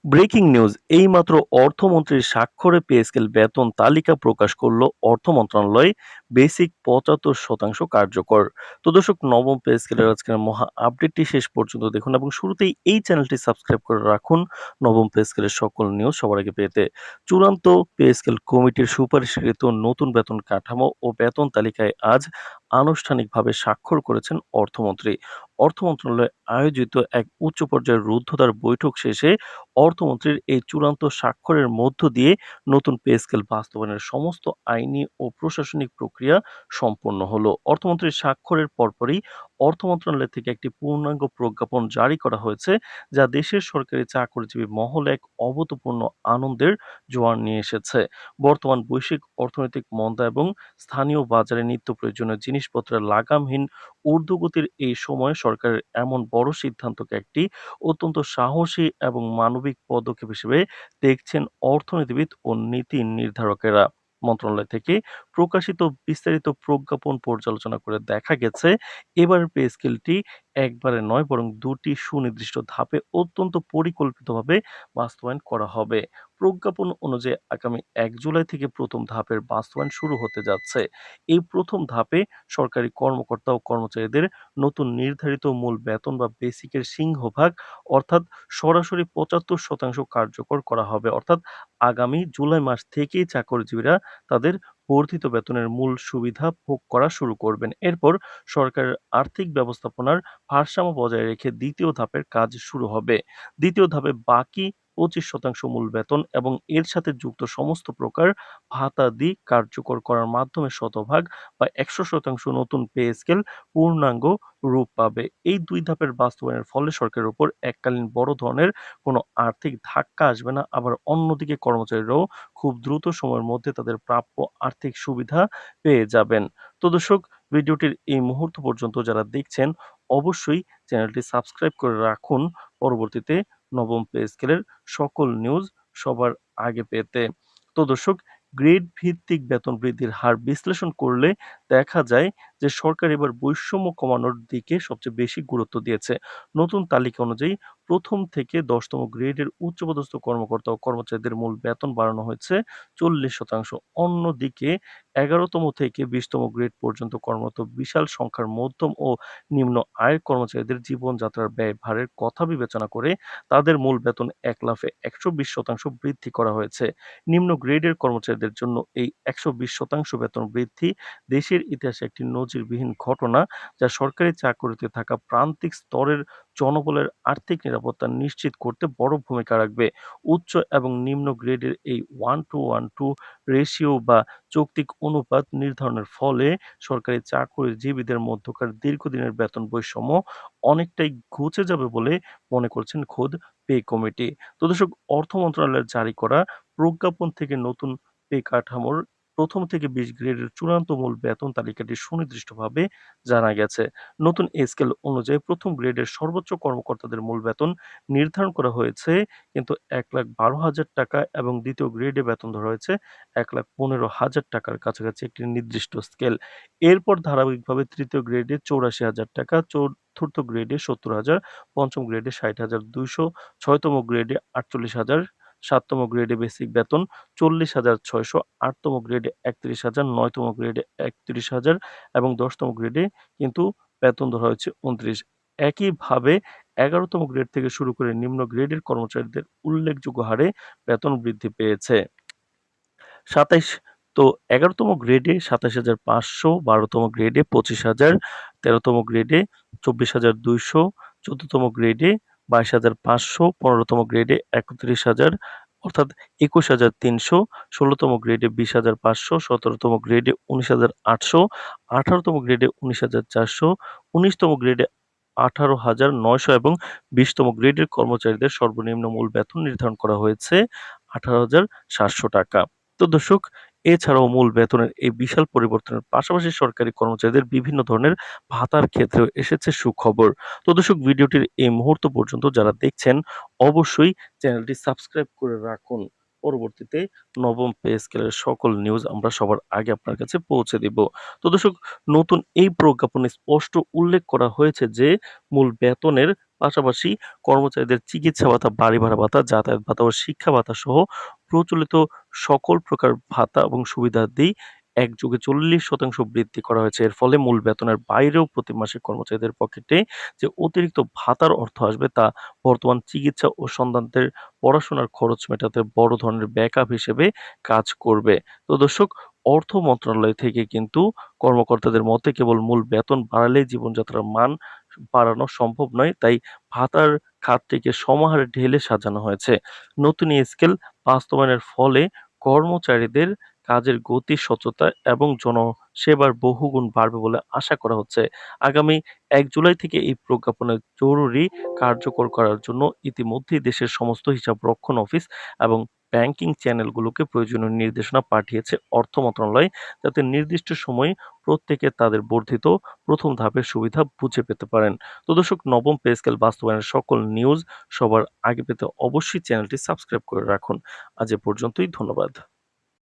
Breaking news এইমাত্র অর্থমন্ত্রীর স্বাক্ষরে pay scale বেতন তালিকা প্রকাশ করল অর্থ মন্ত্রণালয়। বেসিক ৭৫% কার্যকর। তো দর্শক, নবম পে স্কেলের আজকের মহা আপডেটটি শেষ পর্যন্ত দেখুন এবং শুরুতেই এই চ্যানেলটি সাবস্ক্রাইব করে রাখুন নবম পে স্কেলের সকল নিউজ সবার আগে পেতে। চূড়ান্ত পে স্কেল কমিটির সুপারিশকৃত নতুন বেতন কাঠামো ও বেতন তালিকায় আজ আনুষ্ঠানিকভাবে স্বাক্ষর করেছেন অর্থমন্ত্রী। অর্থ মন্ত্রণালয়ে আয়োজিত এক উচ্চ পর্যায়ের রুদ্ধদ্বার বৈঠক শেষে অর্থমন্ত্রীর এই চূড়ান্ত স্বাক্ষরের মধ্য দিয়ে নতুন পে স্কেল বাস্তবায়নের সমস্ত আইনি ও প্রশাসনিক প্রক্রিয়া সম্পন্ন হলো। অর্থমন্ত্রীর স্বাক্ষরের পরপরই অর্থ মন্ত্রণালয় থেকে একটি পূর্ণাঙ্গ প্রজ্ঞাপন জারি করা হয়েছে, যা দেশের সরকারি চাকরিজীবী মহলে এক অভূতপূর্ণ আনন্দের জোয়ার নিয়ে এসেছে। বর্তমান বৈশ্বিক অর্থনৈতিক মন্দা এবং স্থানীয় বাজারে নিত্য প্রয়োজনীয় জিনিসপত্রের লাগামহীন ঊর্ধ্বগতির এই সময়ে সরকারের এমন বড় সিদ্ধান্তকে একটি অত্যন্ত সাহসী এবং মানবিক পদক্ষেপ হিসেবে দেখছেন অর্থনীতিবিদ ও নীতি নির্ধারকেরা। মন্ত্রণালয় থেকে প্রকাশিত বিস্তারিত প্রজ্ঞাপন পর্যালোচনা করে দেখা গেছে, এবারের পে স্কেলটি একবারে নয় বরং দুটি সুনির্দিষ্ট ধাপে অত্যন্ত পরিকল্পিতভাবে বাস্তবায়ন করা হবে। প্রজ্ঞাপন অনুযায়ী আগামী ১ জুলাই থেকে প্রথম ধাপের বাস্তবায়ন শুরু হতে যাচ্ছে। এই প্রথম ধাপে সরকারি কর্মকর্তা ও কর্মচারীদের নতুন নির্ধারিত মূল বেতন বা বেসিকের সিংহভাগ অর্থাৎ সরাসরি ৭৫% কার্যকর করা হবে। অর্থাৎ আগামী জুলাই মাস থেকেই চাকরিজীবীরা তাদের বর্ধিত বেতনের মূল সুবিধা ভোগ করা শুরু করবেন। এরপর সরকারের আর্থিক ব্যবস্থাপনার ভারসাম্য বজায় রেখে দ্বিতীয় ধাপের কাজ শুরু হবে। দ্বিতীয় ধাপে বাকি ২৫% মূল বেতন এবং এর সাথে যুক্ত সমস্ত প্রকার ভাতাদি কার্যকর করার মাধ্যমে শতভাগ বা ১০০% নতুন পে স্কেল পূর্ণাঙ্গ রূপ পাবে। এই ২ ধাপের বাস্তবায়নের ফলে সরকারের উপর এককালীন বড় ধরনের কোনো আর্থিক ধাক্কা আসবে না। আবার অন্যদিকে কর্মচারীরাও খুব দ্রুত সময়ের মধ্যে তাদের প্রাপ্য আর্থিক সুবিধা পেয়ে যাবেন। তো দর্শক, ভিডিওটির এই মুহূর্ত পর্যন্ত যারা দেখছেন, অবশ্যই চ্যানেলটি সাবস্ক্রাইব করে রাখুন পরবর্তীতে নবম পে স্কেলের সকল নিউজ সবার আগে পেতে। তো দর্শক, গ্রেড ভিত্তিক বেতন বৃদ্ধির হার বিশ্লেষণ করলে দেখা যায় যে সরকার এবার বৈষম্য কমানোর দিকে সবচেয়ে বেশি গুরুত্ব দিয়েছে। নতুন তালিকা অনুযায়ী প্রথম থেকে ১০তম গ্রেডের উচ্চপদস্থ কর্মকর্তা ও কর্মচারীদের মূল বেতন বাড়ানো হয়েছে ৪০%। অন্যদিকে ১১তম থেকে ২০তম গ্রেড পর্যন্ত কর্মরত বিশাল সংখ্যার মধ্যম ও নিম্ন আয়ের কর্মচারীদের জীবনযাত্রার ব্যয় ভারের কথা বিবেচনা করে তাদের মূল বেতন এক লাফে ১২০% বৃদ্ধি করা হয়েছে। নিম্ন গ্রেডের কর্মচারীদের জন্য এই ১২০% বেতন বৃদ্ধি দেশের ইতিহাসে একটি নজিরবিহীন ঘটনা, যা সরকারি চাকরিতে থাকা প্রান্তিক স্তরের জনবলের আর্থিক নিরাপত্তা নিশ্চিত করতে বড় ভূমিকা রাখবে। উচ্চ এবং নিম্ন গ্রেডের এই 1:1:2 রেশিও বা যৌক্তিক অনুপাত নির্ধারণের ফলে সরকারি চাকরিজীবীদের মধ্যকার দীর্ঘদিনের বেতন বৈষম্য অনেকটাই ঘুচে যাবে বলে মনে করছেন খোদ পে কমিটি। তো দর্শক, অর্থ মন্ত্রণালয়ের জারি করা প্রজ্ঞাপন থেকে নতুন পে কাঠামোর ১ম থেকে ২০ গ্রেডের চূড়ান্ত মূল বেতন তালিকাটি সুনির্দিষ্টভাবে জানা গেছে। নতুন স্কেল অনুযায়ী ১ম গ্রেডের সর্বোচ্চ কর্মকর্তাদের মূল বেতন নির্ধারণ করা হয়েছে কিন্তু ৳১,১২,০০০ এবং দ্বিতীয় গ্রেডে বেতন ধরা হয়েছে ৳১,১৫,০০০ কাছাকাছি একটি নির্দিষ্ট স্কেল। এরপর ধারাবাহিকভাবে ৩য় গ্রেডে ৳৮৪,০০০, ৪র্থ গ্রেডে ৳৭০,০০০, ৫ম গ্রেডে ৳৬০,২০০, ৬তম গ্রেডে ৳৪৮,০০০, ৭তম গ্রেডে বেসিক বেতন ৳৪০,৬০০, ৮তম গ্রেডে ৳৩১,০০০, ৯তম গ্রেডে ৳৩১,০০০ এবং ১০তম গ্রেডে কিন্তু বেতন ধরা হয়েছে ২৯। একইভাবে ১১তম গ্রেড থেকে শুরু করে নিম্ন গ্রেডের কর্মচারীদের উল্লেখযোগ্য হারে বেতন বৃদ্ধি পেয়েছে। ২৭ তো ১১তম গ্রেডে ২৭,৫০০, ১২তম গ্রেডে ২৫,০০০, ১৩তম গ্রেডে ২৪,২০০, ১৪তম গ্রেডে ২২,৫০০, ১৫তম গ্রেডে ৩১,০০০ অর্থাৎ ২১,৩০০, ১৬তম গ্রেডে ২০,৫০০, ১৭তম গ্রেডে ১৯,৮০০, ১৮তম গ্রেডে ১৯,৪০০, ১৯তম গ্রেডে ১৮,৯০০ এবং ২০তম গ্রেডের কর্মচারীদের সর্বনিম্ন মূল বেতন নির্ধারণ করা হয়েছে ৳১৮,৭০০। তো দর্শক, এছাড়াও মূল বেতনের এই বিশাল পরিবর্তনের পাশাপাশি সরকারি কর্মচারীদের বিভিন্ন ধরনের ভাতার ক্ষেত্রেও এসেছে সুখবর। তো দর্শক, ভিডিওটির এই মুহূর্ত পর্যন্ত যারা দেখছেন, অবশ্যই চ্যানেলটি সাবস্ক্রাইব করে রাখুন। পরবর্তীতে নবম পে স্কেলের সকল নিউজ আমরা সবার আগে আপনার কাছে পৌঁছে দিব। তো দর্শক, নতুন এই প্রজ্ঞাপনে স্পষ্ট উল্লেখ করা হয়েছে যে মূল বেতনের পাশাপাশি কর্মচারীদের চিকিৎসা ভাতা, বাড়ি ভাড়া ভাতা, যাতায়াত ভাতা ও শিক্ষা ভাতা সহ প্রচলিত সকল প্রকার ভাতা এবং সুবিধাদি একযোগে 40% বৃদ্ধি করা হয়েছে। এর ফলে মূল বেতনের বাইরেও প্রতি মাসে কর্মচারীদের পকেটে যে অতিরিক্ত ভাতার অর্থ আসবে তা বর্তমান চিকিৎসা ও সন্তানদের পড়াশোনার খরচ মেটাতে বড় ধরনের ব্যাকআপ হিসেবে কাজ করবে। তো দর্শক, অর্থ মন্ত্রণালয় থেকে কিন্তু কর্মকর্তাদের মতে কেবল মূল বেতন বাড়ালেই জীবনযাত্রার মান বাড়ানো সম্ভব নয়। তাই ভাতার খাতটিকে সমাহারে ঢেলে সাজানো হয়েছে। নতুন এই স্কেল বাস্তবায়নের ফলে কর্মচারীদের কাজের গতি, স্বচ্ছতা এবং জনসেবার বহুগুণ বাড়বে বলে আশা করা হচ্ছে। আগামী ১ জুলাই থেকে এই প্রজ্ঞাপনের জরুরি কার্যকর করার জন্য ইতিমধ্যেই দেশের সমস্ত হিসাবরক্ষণ অফিস এবং ব্যাংকিং চ্যানেলগুলোকে প্রয়োজনীয় নির্দেশনা পাঠিয়েছে অর্থ মন্ত্রণালয়, যাতে নির্দিষ্ট সময়ে প্রত্যেকে তাদের বর্ধিত প্রথম ধাপের সুবিধা বুঝে পেতে পারেন। তো দর্শক, নবম পে স্কেল বাস্তবায়নের সকল নিউজ সবার আগে পেতে অবশ্যই চ্যানেলটি সাবস্ক্রাইব করে রাখুন। আজ এ পর্যন্তই, ধন্যবাদ।